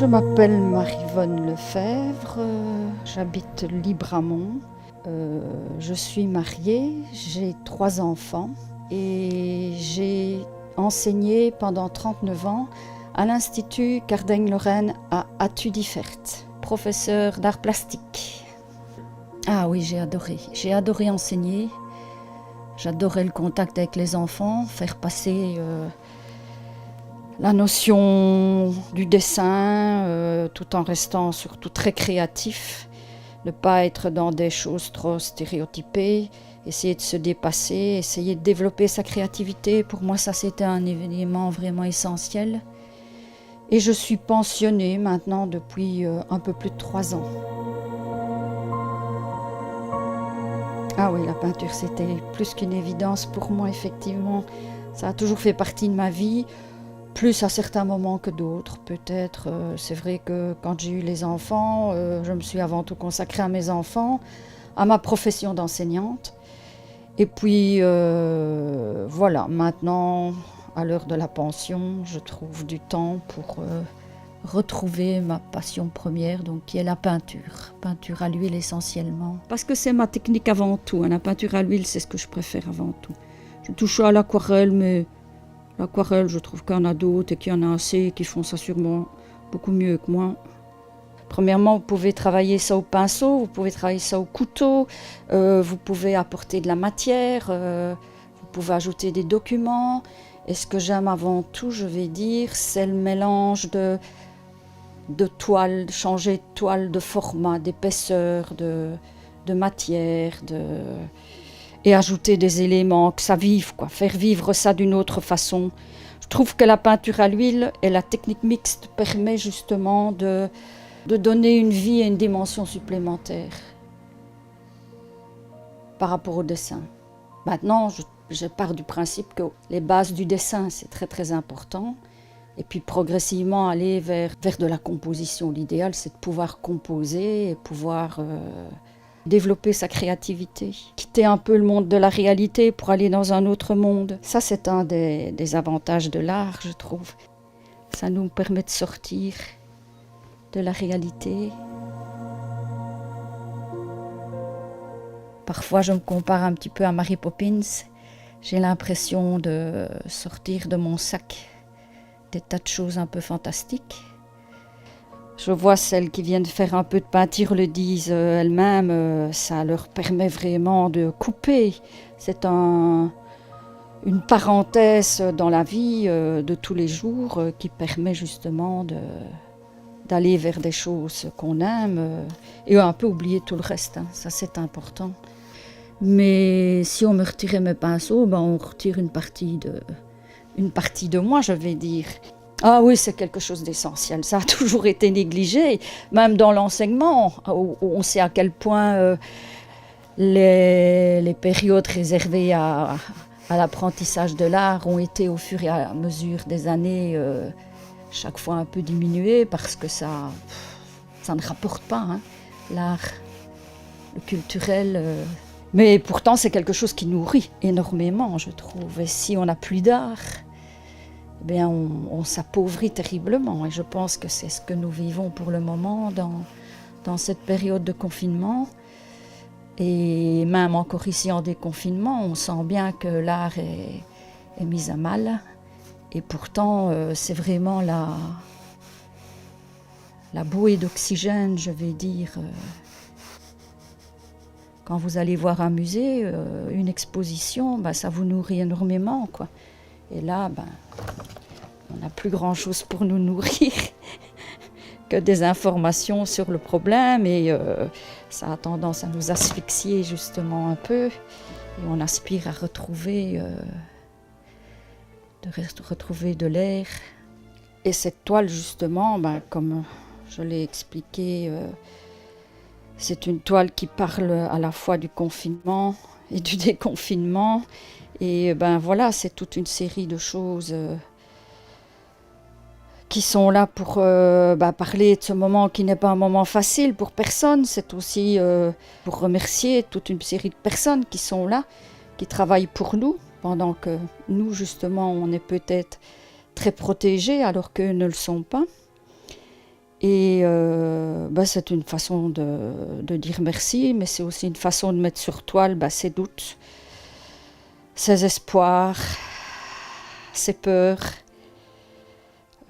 Je m'appelle Maryvonne Lefebvre, j'habite Libramont. Je suis mariée, j'ai 3 enfants et j'ai enseigné pendant 39 ans à l'Institut Cardaigne-Lorraine à Athudifert, professeur d'art plastique. Ah oui, j'ai adoré enseigner, j'adorais le contact avec les enfants, faire passer la notion du dessin tout en restant surtout très créatif, ne pas être dans des choses trop stéréotypées, essayer de se dépasser, essayer de développer sa créativité. Pour moi, ça c'était un élément vraiment essentiel. Et je suis pensionnée maintenant depuis un peu plus de 3 ans. Ah oui, la peinture c'était plus qu'une évidence pour moi, effectivement. Ça a toujours fait partie de ma vie. Plus à certains moments que d'autres, peut-être. C'est vrai que quand j'ai eu les enfants, je me suis avant tout consacrée à mes enfants, à ma profession d'enseignante. Et puis, voilà, maintenant, à l'heure de la pension, je trouve du temps pour retrouver ma passion première, donc qui est la peinture. Peinture à l'huile essentiellement. Parce que c'est ma technique avant tout, hein. La peinture à l'huile, c'est ce que je préfère avant tout. Je touche à l'aquarelle, mais l'aquarelle, je trouve qu'il y en a d'autres et qu'il y en a assez qui font ça sûrement beaucoup mieux que moi. Premièrement, vous pouvez travailler ça au pinceau, vous pouvez travailler ça au couteau, vous pouvez apporter de la matière, vous pouvez ajouter des documents. Et ce que j'aime avant tout, je vais dire, c'est le mélange de toile, changer de toile, de format, d'épaisseur, de matière, et ajouter des éléments, que ça vive, quoi, faire vivre ça d'une autre façon. Je trouve que la peinture à l'huile et la technique mixte permet justement de donner une vie et une dimension supplémentaire par rapport au dessin. Maintenant, je pars du principe que les bases du dessin, c'est très très important. Et puis progressivement aller vers de la composition. L'idéal, c'est de pouvoir composer et pouvoir développer sa créativité, quitter un peu le monde de la réalité pour aller dans un autre monde. Ça, c'est un des avantages de l'art, je trouve. Ça nous permet de sortir de la réalité. Parfois, je me compare un petit peu à Mary Poppins. J'ai l'impression de sortir de mon sac des tas de choses un peu fantastiques. Je vois celles qui viennent faire un peu de peinture le disent elles-mêmes, ça leur permet vraiment de couper. C'est une parenthèse dans la vie de tous les jours qui permet justement d'aller vers des choses qu'on aime et un peu oublier tout le reste, hein. Ça c'est important. Mais si on me retirait mes pinceaux, on retire une partie de moi, je vais dire. Ah oui, c'est quelque chose d'essentiel. Ça a toujours été négligé, même dans l'enseignement, où on sait à quel point les périodes réservées à l'apprentissage de l'art ont été au fur et à mesure des années chaque fois un peu diminuées parce que ça ne rapporte pas, hein, l'art, le culturel. Mais pourtant, c'est quelque chose qui nourrit énormément, je trouve. Et si on n'a plus d'art, on s'appauvrit terriblement. Et je pense que c'est ce que nous vivons pour le moment dans cette période de confinement. Et même encore ici en déconfinement, on sent bien que l'art est mis à mal. Et pourtant, c'est vraiment la bouée d'oxygène, je vais dire. Quand vous allez voir un musée, une exposition, ça vous nourrit énormément, quoi. Et là, on n'a plus grand-chose pour nous nourrir que des informations sur le problème et ça a tendance à nous asphyxier justement un peu. Et on aspire à retrouver de l'air. Et cette toile, justement, comme je l'ai expliqué, c'est une toile qui parle à la fois du confinement et du déconfinement. Et voilà, c'est toute une série de choses qui sont là pour parler de ce moment qui n'est pas un moment facile pour personne. C'est aussi pour remercier toute une série de personnes qui sont là, qui travaillent pour nous, pendant que nous, justement, on est peut-être très protégés alors qu'eux ne le sont pas. Et c'est une façon de dire merci, mais c'est aussi une façon de mettre sur toile ses doutes, ses espoirs, ses peurs.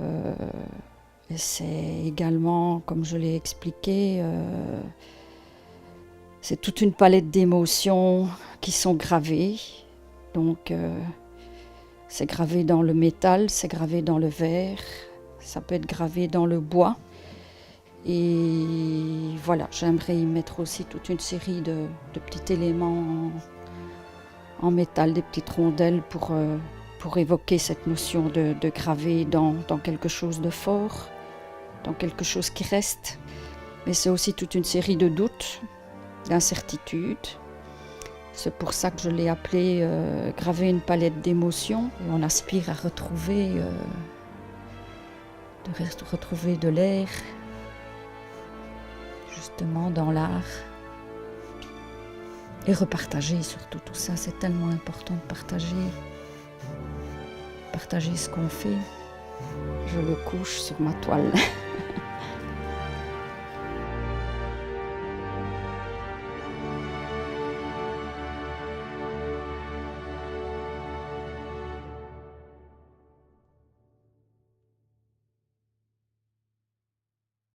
Et c'est également, comme je l'ai expliqué, c'est toute une palette d'émotions qui sont gravées. Donc, c'est gravé dans le métal, c'est gravé dans le verre, ça peut être gravé dans le bois. Et voilà, j'aimerais y mettre aussi toute une série de petits éléments en métal, des petites rondelles pour évoquer cette notion de graver dans quelque chose de fort, dans quelque chose qui reste. Mais c'est aussi toute une série de doutes, d'incertitudes. C'est pour ça que je l'ai appelé graver une palette d'émotions. Et on aspire à retrouver de l'air, justement dans l'art. Et repartager surtout tout ça, c'est tellement important de partager ce qu'on fait. Je le couche sur ma toile.